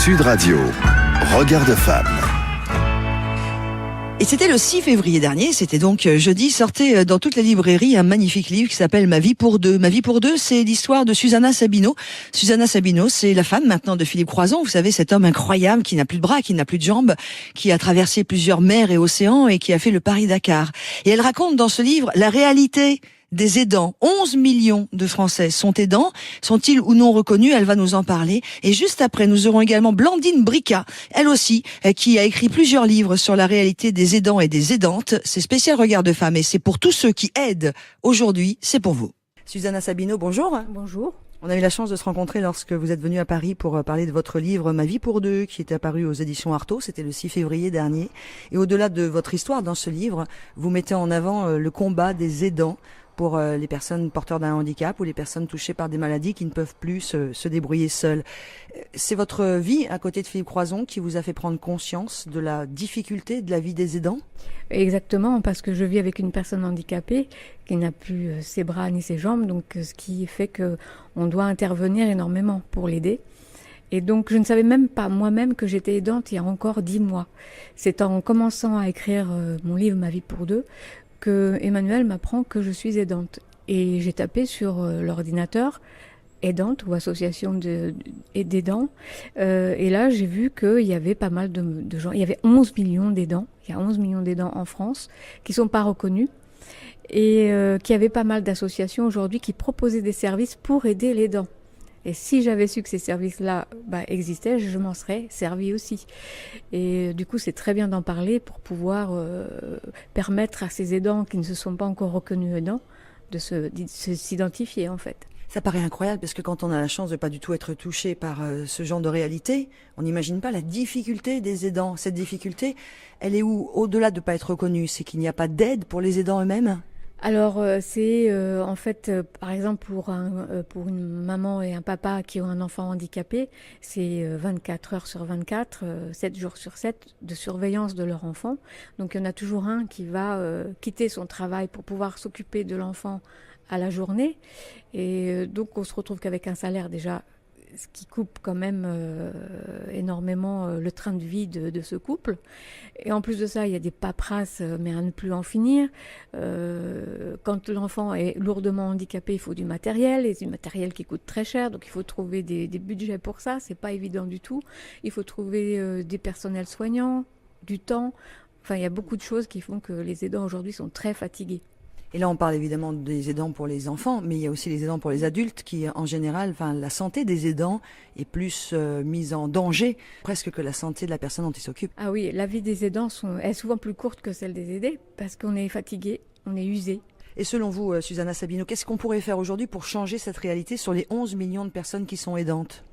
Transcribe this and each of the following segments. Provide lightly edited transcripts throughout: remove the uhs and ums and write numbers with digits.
Sud Radio, Regard de femme. Et c'était le 6 février dernier, c'était donc jeudi, sortait dans toute la librairie un magnifique livre qui s'appelle Ma vie pour deux. Ma vie pour deux, c'est l'histoire de Susanna Sabino. Susanna Sabino, c'est la femme maintenant de Philippe Croizon. Vous savez, cet homme incroyable qui n'a plus de bras, qui n'a plus de jambes, qui a traversé plusieurs mers et océans et qui a fait le Paris-Dakar. Et elle raconte dans ce livre la réalité des aidants. 11 millions de Français sont aidants. Sont-ils ou non reconnus? Elle va nous en parler. Et juste après, nous aurons également Blandine Bricka, elle aussi, qui a écrit plusieurs livres sur la réalité des aidants et des aidantes. C'est spécial Regard de femme et c'est pour tous ceux qui aident aujourd'hui, c'est pour vous. Susanna Sabino, bonjour. Bonjour. On a eu la chance de se rencontrer lorsque vous êtes venue à Paris pour parler de votre livre Ma vie pour deux, qui était apparu aux éditions Artaud. C'était le 6 février dernier. Et au-delà de votre histoire dans ce livre, vous mettez en avant le combat des aidants pour les personnes porteurs d'un handicap ou les personnes touchées par des maladies qui ne peuvent plus se débrouiller seules. C'est votre vie à côté de Philippe Croizon qui vous a fait prendre conscience de la difficulté de la vie des aidants? Exactement, parce que je vis avec une personne handicapée qui n'a plus ses bras ni ses jambes, donc ce qui fait que on doit intervenir énormément pour l'aider. Et donc, je ne savais même pas moi-même que j'étais aidante il y a encore 10 mois. C'est en commençant à écrire mon livre Ma vie pour deux que Emmanuel m'apprend que je suis aidante. Et j'ai tapé sur l'ordinateur aidante ou association d'aidants. Et là, j'ai vu qu'il y avait pas mal de gens. Il y avait 11 millions d'aidants. Il y a 11 millions d'aidants en France qui sont pas reconnus. Et qu'il y avait pas mal d'associations aujourd'hui qui proposaient des services pour aider l'aidant. Et si j'avais su que ces services-là existaient, je m'en serais servi aussi. Et du coup, c'est très bien d'en parler pour pouvoir permettre à ces aidants qui ne se sont pas encore reconnus aidants de s'identifier en fait. Ça paraît incroyable parce que quand on a la chance de pas du tout être touché par ce genre de réalité, on n'imagine pas la difficulté des aidants. Cette difficulté, elle est où? Au-delà de pas être reconnu, c'est qu'il n'y a pas d'aide pour les aidants eux-mêmes? Alors c'est en fait par exemple pour une maman et un papa qui ont un enfant handicapé, c'est 24 heures sur 24, 7 jours sur 7 de surveillance de leur enfant. Donc il y en a toujours un qui va quitter son travail pour pouvoir s'occuper de l'enfant à la journée. Et donc on se retrouve qu'avec un salaire déjà, ce qui coupe quand même énormément le train de vie de ce couple. Et en plus de ça, il y a des paperasses, mais à ne plus en finir. Quand l'enfant est lourdement handicapé, il faut du matériel, et du matériel qui coûte très cher, donc il faut trouver des budgets pour ça, c'est pas évident du tout. Il faut trouver des personnels soignants, du temps. Enfin, il y a beaucoup de choses qui font que les aidants aujourd'hui sont très fatigués. Et là, on parle évidemment des aidants pour les enfants, mais il y a aussi les aidants pour les adultes qui, en général, la santé des aidants est plus mise en danger, presque que la santé de la personne dont ils s'occupent. Ah oui, la vie des aidants est souvent plus courte que celle des aidés, parce qu'on est fatigué, on est usé. Et selon vous, Susanna Sabino, qu'est-ce qu'on pourrait faire aujourd'hui pour changer cette réalité sur les 11 millions de personnes qui sont aidantes?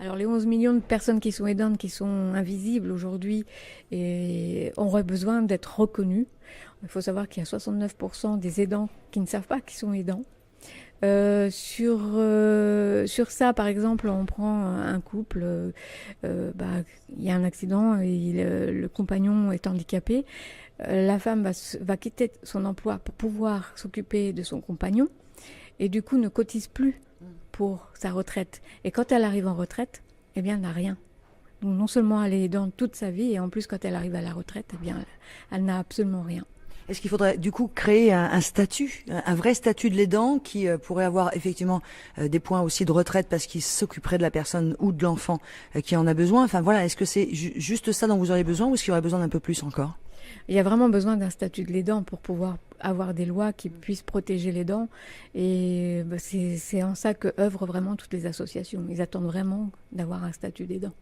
Alors les 11 millions de personnes qui sont aidantes, qui sont invisibles aujourd'hui, et auraient besoin d'être reconnues. Il faut savoir qu'il y a 69% des aidants qui ne savent pas qu'ils sont aidants. Sur ça, par exemple, on prend un couple, il y a un accident et le compagnon est handicapé. La femme va quitter son emploi pour pouvoir s'occuper de son compagnon et du coup ne cotise plus pour sa retraite. Et quand elle arrive en retraite, eh bien, elle n'a rien. Donc non seulement elle est aidante toute sa vie, et en plus quand elle arrive à la retraite, eh bien, elle n'a absolument rien. Est-ce qu'il faudrait du coup créer un statut, un vrai statut de l'aidant qui pourrait avoir effectivement des points aussi de retraite parce qu'il s'occuperait de la personne ou de l'enfant qui en a besoin? Enfin voilà, est-ce que c'est juste ça dont vous auriez besoin ou est-ce qu'il y aurait besoin d'un peu plus encore? Il y a vraiment besoin d'un statut de l'aidant pour pouvoir avoir des lois qui puissent protéger l'aidant. Et c'est en ça que œuvrent vraiment toutes les associations. Ils attendent vraiment d'avoir un statut d'aidant.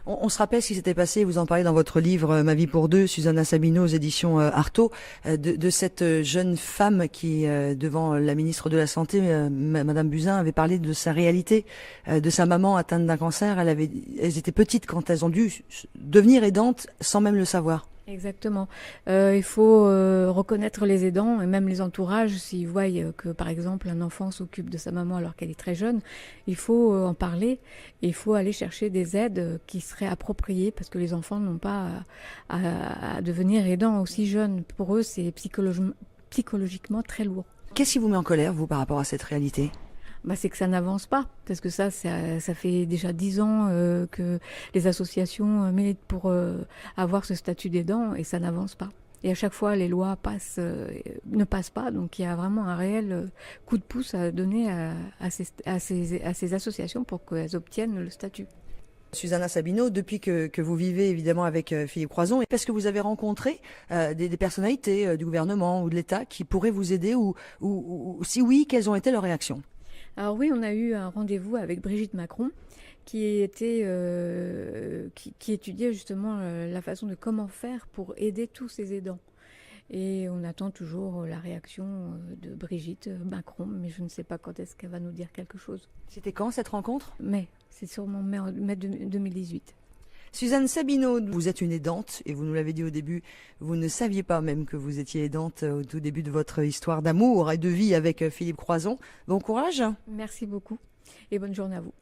On se rappelle ce qui s'était passé, vous en parlez dans votre livre Ma vie pour deux, Susanna Sabino aux éditions Artaud, de cette jeune femme qui, devant la ministre de la Santé, Madame Buzyn, avait parlé de sa réalité, de sa maman atteinte d'un cancer. Elles étaient petites quand elles ont dû devenir aidantes sans même le savoir. Exactement. Il faut reconnaître les aidants et même les entourages. S'ils voient que, par exemple, un enfant s'occupe de sa maman alors qu'elle est très jeune, il faut en parler. Et il faut aller chercher des aides qui seraient appropriées parce que les enfants n'ont pas à devenir aidants aussi jeunes. Pour eux, c'est psychologiquement très lourd. Qu'est-ce qui vous met en colère, vous, par rapport à cette réalité ? c'est que ça n'avance pas, parce que ça fait déjà 10 ans que les associations militent pour avoir ce statut d'aidant et ça n'avance pas. Et à chaque fois, les lois ne passent pas, donc il y a vraiment un réel coup de pouce à donner à ces associations pour qu'elles obtiennent le statut. Susanna Sabino, depuis que vous vivez évidemment avec Philippe Croison, est-ce que vous avez rencontré des personnalités du gouvernement ou de l'État qui pourraient vous aider ou si oui, quelles ont été leurs réactions? Alors oui, on a eu un rendez-vous avec Brigitte Macron qui étudiait justement la façon de comment faire pour aider tous ces aidants. Et on attend toujours la réaction de Brigitte Macron, mais je ne sais pas quand est-ce qu'elle va nous dire quelque chose. C'était quand cette rencontre? Mais c'est sûrement mai 2018. Suzanne Sabino, vous êtes une aidante et vous nous l'avez dit au début, vous ne saviez pas même que vous étiez aidante au tout début de votre histoire d'amour et de vie avec Philippe Croison. Bon courage. Merci beaucoup et bonne journée à vous.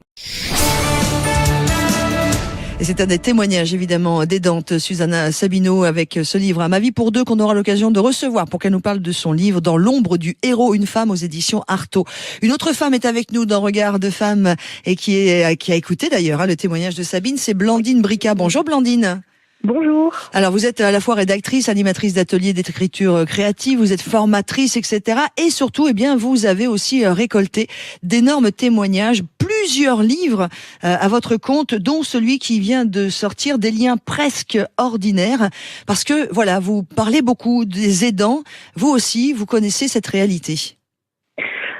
Et c'est un des témoignages évidemment d'aidante Susanna Sabino avec ce livre Ma vie pour deux qu'on aura l'occasion de recevoir pour qu'elle nous parle de son livre Dans l'ombre du héros, une femme aux éditions Artaud. Une autre femme est avec nous dans Regard de femme et qui a écouté d'ailleurs le témoignage de Sabine, c'est Blandine Brica. Bonjour Blandine. Bonjour. Alors vous êtes à la fois rédactrice, animatrice d'ateliers d'écriture créative, vous êtes formatrice, etc. Et surtout, vous avez aussi récolté d'énormes témoignages, plusieurs livres à votre compte, dont celui qui vient de sortir, Des liens presque ordinaires. Parce que voilà, vous parlez beaucoup des aidants, vous aussi, vous connaissez cette réalité.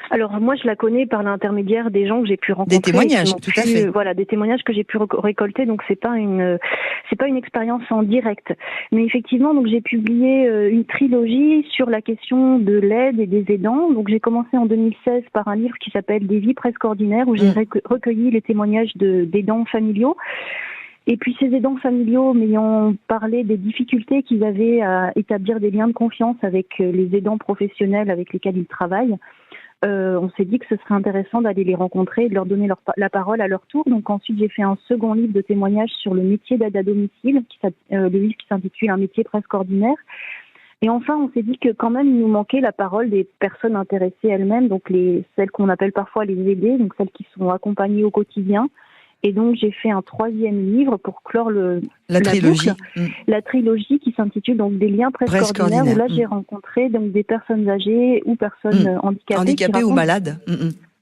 Alors moi je la connais par l'intermédiaire des gens que j'ai pu rencontrer. Des témoignages, tout à fait. Voilà, des témoignages que j'ai pu récolter, donc c'est pas une expérience en direct. Mais effectivement, donc j'ai publié une trilogie sur la question de l'aide et des aidants. Donc j'ai commencé en 2016 par un livre qui s'appelle Des vies presque ordinaires, où j'ai recueilli les témoignages d'aidants familiaux. Et puis ces aidants familiaux m'ayant parlé des difficultés qu'ils avaient à établir des liens de confiance avec les aidants professionnels avec lesquels ils travaillent, on s'est dit que ce serait intéressant d'aller les rencontrer et de leur donner la parole à leur tour. Donc ensuite, j'ai fait un second livre de témoignages sur le métier d'aide à domicile, le livre qui s'intitule Un métier presque ordinaire. Et enfin, on s'est dit que quand même, il nous manquait la parole des personnes intéressées elles-mêmes, donc celles qu'on appelle parfois les aidées, donc celles qui sont accompagnées au quotidien. Et donc, j'ai fait un troisième livre pour clore la trilogie. La trilogie qui s'intitule donc Des liens presque ordinaires, où là, j'ai rencontré donc des personnes âgées ou personnes handicapées ou malades.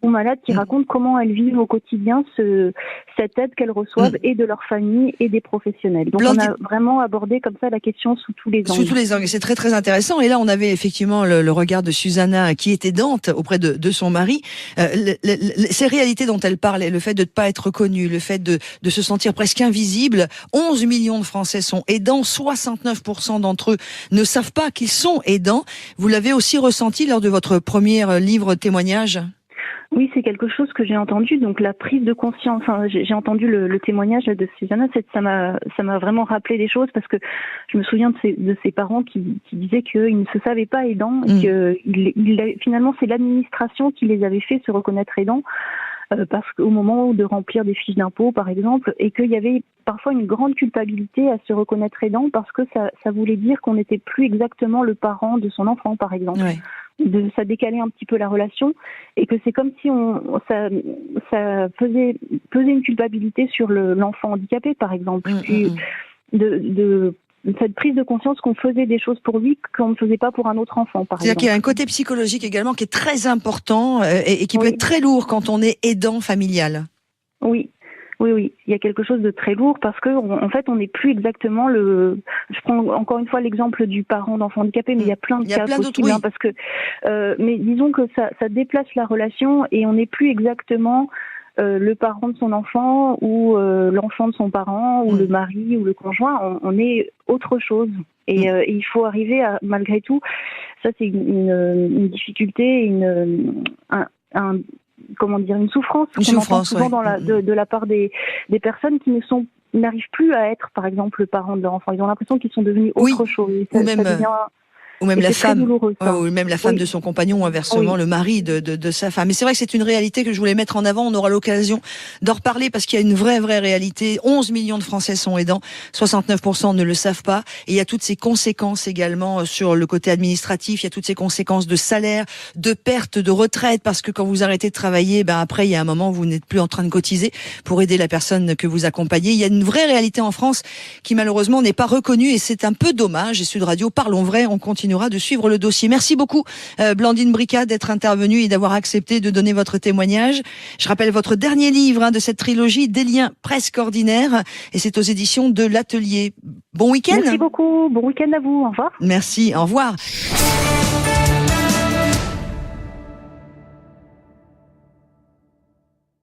Ou malades qui racontent comment elles vivent au quotidien cette aide qu'elles reçoivent et de leur famille et des professionnels. Donc on a vraiment abordé comme ça la question sous tous les angles. Sous tous les angles, c'est très très intéressant. Et là on avait effectivement le regard de Susanna qui était aidante auprès de son mari. Ces réalités dont elle parlait, le fait de ne pas être reconnue, le fait de se sentir presque invisible. 11 millions de Français sont aidants, 69% d'entre eux ne savent pas qu'ils sont aidants. Vous l'avez aussi ressenti lors de votre premier livre témoignage? Oui, c'est quelque chose que j'ai entendu. Donc la prise de conscience, j'ai entendu le témoignage de Susanna, ça m'a vraiment rappelé des choses parce que je me souviens de ses parents qui disaient qu'ils ne se savaient pas aidants et que finalement c'est l'administration qui les avait fait se reconnaître aidants. Parce qu'au moment de remplir des fiches d'impôt, par exemple, et qu'il y avait parfois une grande culpabilité à se reconnaître aidant parce que ça voulait dire qu'on n'était plus exactement le parent de son enfant, par exemple. Ouais. Ça décalait un petit peu la relation et que c'est comme si ça faisait peser une culpabilité sur l'enfant handicapé, par exemple. Cette prise de conscience qu'on faisait des choses pour lui qu'on ne faisait pas pour un autre enfant, par exemple. C'est-à-dire qu'il y a un côté psychologique également qui est très important et qui peut être très lourd quand on est aidant familial. Oui. Il y a quelque chose de très lourd parce que en fait, on n'est plus exactement je prends encore une fois l'exemple du parent d'enfant handicapé, mais il y a plein de cas possibles, parce que, mais disons que ça déplace la relation et on n'est plus exactement le parent de son enfant ou l'enfant de son parent ou le mari ou le conjoint. On est autre chose et il faut arriver à, malgré tout, ça c'est une difficulté, une souffrance qu'on entend souvent de la part des personnes qui n'arrivent plus à être, par exemple, le parent de leur enfant. Ils ont l'impression qu'ils sont devenus autre chose. Ou même Ou même Et la c'est très femme. douloureux, ça. Ou même la femme Oui. de son compagnon, ou inversement, Oui. le mari de sa femme. Et c'est vrai que c'est une réalité que je voulais mettre en avant. On aura l'occasion d'en reparler parce qu'il y a une vraie réalité. 11 millions de Français sont aidants. 69% ne le savent pas. Et il y a toutes ces conséquences également sur le côté administratif. Il y a toutes ces conséquences de salaire, de perte de retraite, parce que quand vous arrêtez de travailler, après, il y a un moment où vous n'êtes plus en train de cotiser pour aider la personne que vous accompagnez. Il y a une vraie réalité en France qui malheureusement n'est pas reconnue et c'est un peu dommage. Et Sud Radio, parlons vrai, on continuera de suivre le dossier. Merci beaucoup, Blandine Bricka, d'être intervenue et d'avoir accepté de donner votre témoignage. Je rappelle votre dernier livre de cette trilogie, Des liens presque ordinaires, et c'est aux éditions de l'Atelier. Bon week-end. Merci beaucoup. Bon week-end à vous. Au revoir. Merci, au revoir.